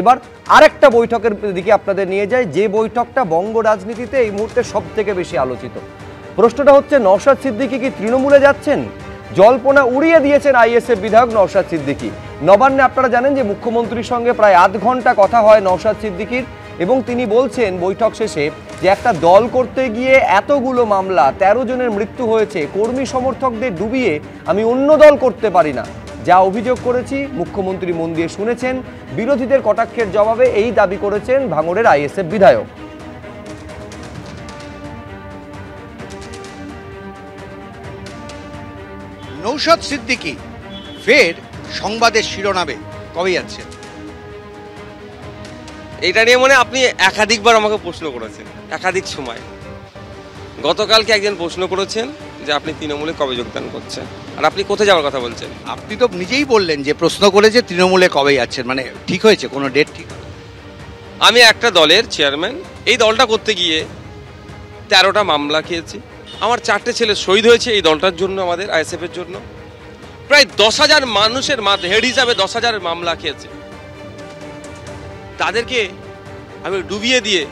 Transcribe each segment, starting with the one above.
এবার আরেকটা বৈঠকের দিকে আপনাদের নিয়ে যায়, যে বৈঠকটা বঙ্গ রাজনীতিতে এই মুহূর্তে সব থেকে বেশি আলোচিত। প্রশ্নটা হচ্ছে, নওশাদ সিদ্দিকী কি তৃণমূলে যাচ্ছেন? জল্পনা উড়িয়ে দিয়েছেন আইএসএফ বিধায়ক নওশাদ সিদ্দিকী। নবান্নে আপনারা জানেন যে মুখ্যমন্ত্রীর সঙ্গে প্রায় আধ ঘন্টা কথা হয় নওশাদ সিদ্দিকীর, এবং তিনি বলছেন বৈঠক শেষে যে একটা দল করতে গিয়ে এতগুলো মামলা, 13 জনের মৃত্যু হয়েছে, কর্মী সমর্থকদের ডুবিয়ে আমি অন্য দল করতে পারি না। যা অভিযোগ করেছি মুখ্যমন্ত্রী মন দিয়ে শুনেছেন। বিরোধীদের কটাক্ষের জবাবে এই দাবি করেছেন ভাঙড়ের আইএসএফ বিধায়ক। নওশাদ সিদ্দিকী ফের সংবাদের শিরোনামে কবে যাচ্ছে? এটা নিয়ে আপনি একাধিকবার আমাকে প্রশ্ন করেছেন, একাধিক সময়। গতকালকে একজন প্রশ্ন করেছেন যে আপনি তৃণমূলে কবে যোগদান করছেন, আর আপনি কোথায় যাওয়ার কথা বলছেন? আপনি তো নিজেই বললেন যে প্রশ্ন করেছে তৃণমূলে কবে যাচ্ছেন, মানে ঠিক হয়েছে কোনো ডেট ঠিক? আমি একটা দলের চেয়ারম্যান, এই দলটা করতে গিয়ে 13টা মামলা খেয়েছি। আমার 4টে ছেলে শহীদ হয়েছে এই দলটার জন্য, আমাদের আইএসএফের জন্য। প্রায় 10,000 মানুষের হেড হিসাবে 10,000 মামলা খেয়েছে। তাদেরকে আমি ডুবিয়ে দিয়ে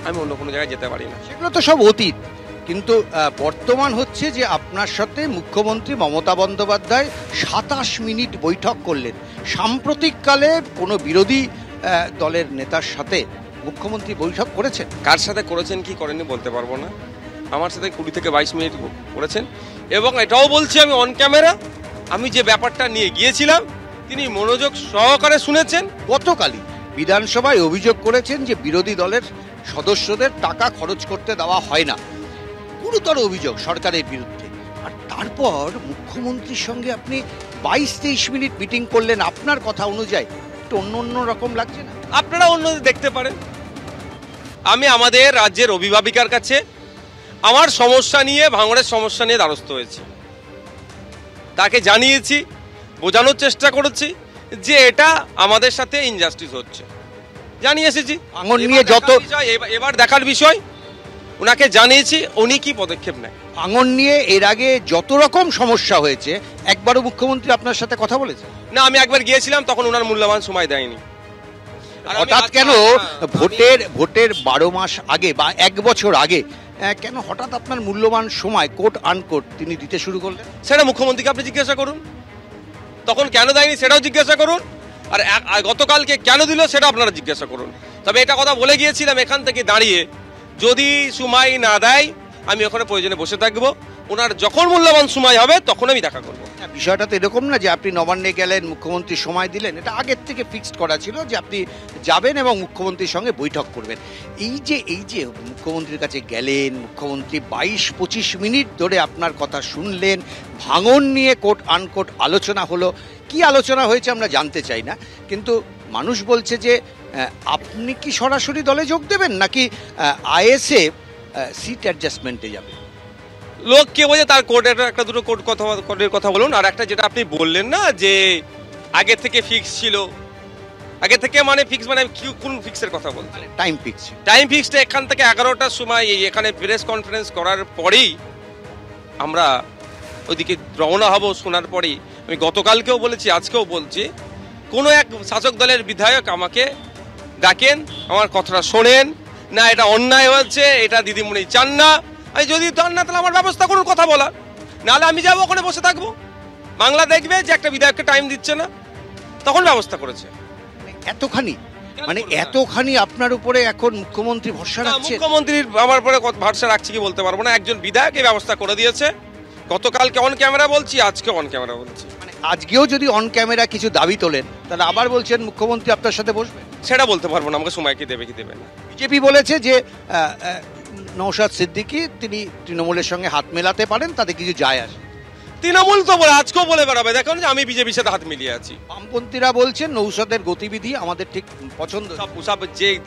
আমি অন্য কোনো জায়গায় যেতে পারি না। সেগুলো তো সব অতীত, কিন্তু বর্তমান হচ্ছে যে আপনার সাথে মুখ্যমন্ত্রী মমতা বন্দ্যোপাধ্যায় 27 মিনিট বৈঠক করলেন। সাম্প্রতিককালে কোনো বিরোধী দলের নেতার সাথে মুখ্যমন্ত্রী বৈঠক করেছেন? কার সাথে করেছেন কি করেননি বলতে পারবো না। আমার সাথে 20 থেকে 22 মিনিট করেছেন, এবং এটাও বলছি আমি অন ক্যামেরা, আমি যে ব্যাপারটা নিয়ে গিয়েছিলাম তিনি মনোযোগ সহকারে শুনেছেন। গতকালই বিধানসভায় অভিযোগ করেছেন যে বিরোধী দলের সদস্যদের টাকা খরচ করতে দেওয়া হয় না, গুরুতর অভিযোগ সরকারের বিরুদ্ধে। আর তারপর মুখ্যমন্ত্রীর সঙ্গে আপনি 22-23 মিনিট মিটিং করলেন। আপনার কথা অনুযায়ী একটু অন্য রকম লাগছে না? আপনারা অন্য দেখতে পারেন। আমি আমাদের রাজ্যের অভিভাবিকার কাছে আমার সমস্যা নিয়ে, ভাঙড়ের সমস্যা নিয়ে দ্বারস্থ হয়েছি। তাকে জানিয়েছি, বোঝানোর চেষ্টা করেছি যে এটা আমাদের সাথে ইনজাস্টিস হচ্ছে, জানিয়ে এসেছি। ভাঙড় নিয়ে যত এবার দেখার বিষয়, ওনাকে জানিয়েছি উনি কি পদক্ষেপ নেয়। ভাঙড় নিয়ে এর আগে যত রকম সমস্যা হয়েছে, একবারও মুখ্যমন্ত্রী আপনার সাথে কথা বলেছে না? আমি একবার গিয়েছিলাম, তখন ওনার মূল্যবান সময় দেয়নি। হঠাৎ কেন ভোটের 12 মাস আগে বা 1 বছর আগে কেন হঠাৎ আপনার মূল্যবান সময় কোট আনকোট তিনি দিতে শুরু করলেন? সেটা মুখ্যমন্ত্রীকে আপনি জিজ্ঞাসা করুন। তখন কেন দেয়নি সেটাও জিজ্ঞাসা করুন, আর গতকালকে কেন দিল সেটা আপনারা জিজ্ঞাসা করুন। তবে এটা কথা বলে গিয়েছিলাম এখান থেকে দাঁড়িয়ে, যদি সময় না দেয় আমি ওখানে প্রয়োজনে বসে থাকবো, ওনার যখন মূল্যবান সময় হবে তখন আমি দেখা করবো। বিষয়টা তো এরকম না যে আপনি নবান্নে গেলেন, মুখ্যমন্ত্রী সময় দিলেন। এটা আগের থেকে ফিক্সড করা ছিল যে আপনি যাবেন এবং মুখ্যমন্ত্রীর সঙ্গে বৈঠক করবেন। এই যে মুখ্যমন্ত্রীর কাছে গেলেন, মুখ্যমন্ত্রী 22-25 মিনিট ধরে আপনার কথা শুনলেন, ভাঙড় নিয়ে কোট আনকোট আলোচনা হলো। কি আলোচনা হয়েছে আমরা জানতে চাই না, কিন্তু মানুষ বলছে যে আপনি কি সরাসরি দলে যোগ দেবেন নাকি আইএসএফ সিট অ্যাডজাস্টমেন্টে যাবে? লোক কে বোঝে তার কোর্টের একটা দুটো কোর্টের কথা বলুন। আর একটা যেটা আপনি বললেন না যে আগে থেকে ফিক্স ছিল, আগে থেকে মানে ফিক্স, মানে কোন ফিক্সের কথা বলছেন? টাইম ফিক্সড এখান থেকে 11টার সময় এখানে প্রেস কনফারেন্স করার পরেই আমরা ওইদিকে রওনা হব। শোনার পরেই আমি গতকালকেও বলেছি, আজকেও বলছি, কোনো এক শাসক দলের বিধায়ক আমাকে ডাকেন, আমার কথাটা শোনেন না, এটা অন্যায় হয়েছে, এটা দিদিমণি চান না। আমি যদি চান না তাহলে আমার ব্যবস্থা করুন কথা বলার, নাহলে আমি যাবো ওখানে বসে থাকবো। বাংলা দেখবে যে একটা বিধায়ককে টাইম দিচ্ছে না, তখন ব্যবস্থা করেছে। এতখানি আপনার উপরে এখন মুখ্যমন্ত্রী ভরসা রাখছে? মুখ্যমন্ত্রীর আমার উপরে ভরসা রাখছে কি বলতে পারবো না। একজন বিধায়ক এই ব্যবস্থা করে দিয়েছে। গতকালকে অন ক্যামেরা বলছি, আজকে অন ক্যামেরা বলছি। মানে আজকেও যদি অন ক্যামেরা কিছু দাবি তোলেন তাহলে আবার বলছেন মুখ্যমন্ত্রী আপনার সাথে বসবেন? সেটা বলতে পারবো না, আমাকে সময় কি দেবে কি দেবে না। বিজেপি বলেছে যে নওশাদ সিদ্দিকী তিনি তৃণমূলের সঙ্গে হাত মেলাতে পারেন, তাতে কিছু যায় আসে। তৃণমূল তো বলে আজকেও বলে বেড়াবে দেখুন যে আমি বিজেপির সাথে হাত মিলিয়ে আছি। বামপন্থীরা বলছেন নওশাদের গতিবিধি আমাদের ঠিক পছন্দ। ওসব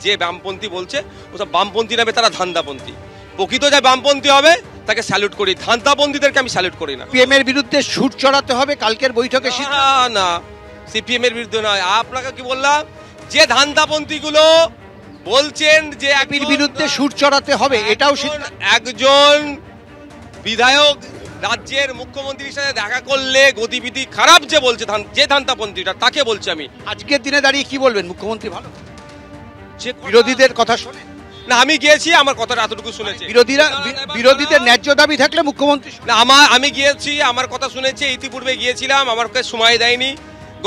যে বামপন্থী বলছে ওসব বামপন্থী নামে, তারা ধান্দাপন্থী। প্রকৃত যে বামপন্থী হবে তাকে স্যালুট করি, ধান্দাপন্থীদেরকে আমি স্যালুট করি না। সিপিএম এর বিরুদ্ধে সুর চড়াতে হবে কালকের বৈঠকে? না, সিপিএম এর বিরুদ্ধে নয়। আপনাকে কি বললাম, যে ধান্দাপন্থীগুলো বলছেন যে বিরুদ্ধে সুর চড়াতে হবে, এটাও একজন বিধায়ক রাজ্যের মুখ্যমন্ত্রীর সাথে দেখা করলে গতিবিধি খারাপ যে বলছে যে ধান্তাপন্থীটা তাকে বলছি আমি। আজকের দিনে দাঁড়িয়ে কি বলবেন, মুখ্যমন্ত্রী ভালো? যে বিরোধীদের কথা শোনে না, আমি গিয়েছি, আমার কথাটা এতটুকু শুনেছি। বিরোধীদের ন্যায্য দাবি থাকলে মুখ্যমন্ত্রী না, আমি গিয়েছি, আমার কথা শুনেছি, ইতিপূর্বে গিয়েছিলাম, আমাকে সময় দেয়নি,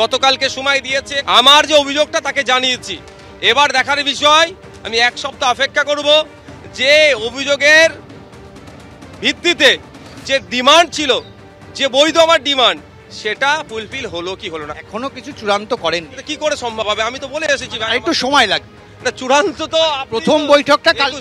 গতকালকে সময় দিয়েছে, আমার যে অভিযোগটা তাকে জানিয়েছি। এবার দেখার বিষয়, আমি এক সপ্তাহ অপেক্ষা করব যে অভিযোগের ভিত্তিতে যে ডিমান্ড ছিল, যে বৈধ আমার ডিমান্ড, সেটা ফুলফিল হলো কি হলো না। এখনো কিছু চূড়ান্ত করেন, এটা কি করে সম্ভব হবে? আমি তো বলে এসেছি ভাই, একটু সময় লাগবে। না, চূড়ান্ত তো প্রথম বৈঠকটা কাল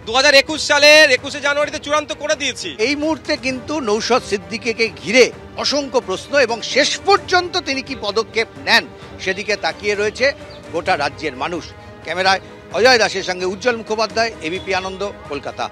2021 সালের 21শে জানুয়ারিতে চূড়ান্ত করে দিয়েছি। এই মুহূর্তে কিন্তু নৌশাদ সিদ্দিকীকে ঘিরে অসংখ্য প্রশ্ন এবং শেষ পর্যন্ত তিনি কি পদক্ষেপ নেন সেদিকে তাকিয়ে রয়েছে গোটা রাজ্যের মানুষ। ক্যামেরায় অজয় দাসের সঙ্গে উজ্জ্বল মুখোপাধ্যায়, এবিপি আনন্দ, কলকাতা।